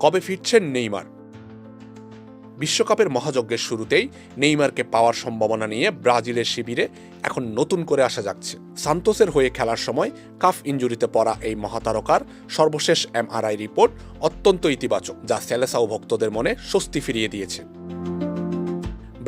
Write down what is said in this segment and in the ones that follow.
কবে ফিরছেন নেইমার? বিশ্বকাপের মহাযজ্ঞের শুরুতেই নেইমারকে পাওয়ার সম্ভাবনা নিয়ে ব্রাজিলের শিবিরে এখন নতুন করে আসা যাচ্ছে। সান্তোসের হয়ে খেলার সময় কাফ ইনজুরিতে পড়া এই মহাতারকার সর্বশেষ এমআরআই রিপোর্ট অত্যন্ত ইতিবাচক, যা সেলেসাও ভক্তদের মনে স্বস্তি ফিরিয়ে দিয়েছে।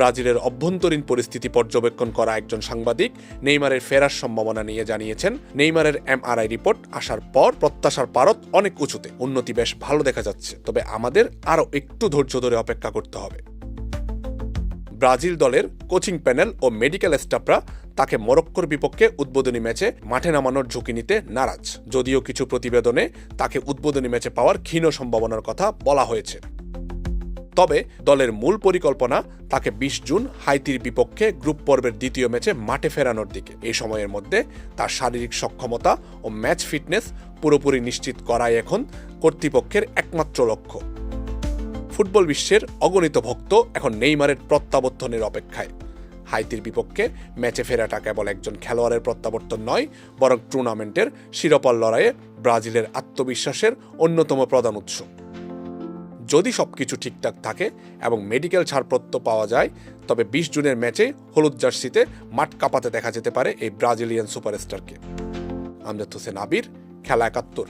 ব্রাজিলের অভ্যন্তরীণ পরিস্থিতি পর্যবেক্ষণ করা একজন সাংবাদিক নেইমারের ফেরার সম্ভাবনা নিয়ে জানিয়েছেন, নেইমারের এমআরআই রিপোর্ট আসার পর প্রত্যাশার পারদ অনেক উঁচুতে, উন্নতি বেশ ভালো দেখা যাচ্ছে, তবে আমাদের আরও একটু ধৈর্য ধরে অপেক্ষা করতে হবে। ব্রাজিল দলের কোচিং প্যানেল ও মেডিকেল স্টাফরা তাকে মরক্কোর বিপক্ষে উদ্বোধনী ম্যাচে মাঠে নামানোর ঝুঁকি নিতে নারাজ, যদিও কিছু প্রতিবেদনে তাকে উদ্বোধনী ম্যাচে পাওয়ার ক্ষীণ সম্ভাবনার কথা বলা হয়েছে। তবে দলের মূল পরিকল্পনা তাকে 20 জুন হাইতির বিপক্ষে গ্রুপ পর্বের দ্বিতীয় ম্যাচে মাঠে ফেরানোর দিকে। এই সময়ের মধ্যে তার শারীরিক সক্ষমতা ও ম্যাচ ফিটনেস পুরোপুরি নিশ্চিত করাই এখন কর্তৃপক্ষের একমাত্র লক্ষ্য। ফুটবল বিশ্বের অগণিত ভক্ত এখন নেইমারের প্রত্যাবর্তনের অপেক্ষায়। হাইতির বিপক্ষে ম্যাচে ফেরাটা কেবল একজন খেলোয়াড়ের প্রত্যাবর্তন নয়, বরং টুর্নামেন্টের শিরোপার লড়াইয়ে ব্রাজিলের আত্মবিশ্বাসের অন্যতম প্রধান উৎস। যদি সবকিছু ঠিকঠাক থাকে এবং মেডিকেল ছাড়পত্র পাওয়া যায়, তবে 20 জুনের ম্যাচে হলুদ জার্সিতে মাঠ কাঁপাতে দেখা যেতে পারে এই ব্রাজিলিয়ান সুপারস্টারকে। আমজাদ হোসেন আবির, খেলা ৭১।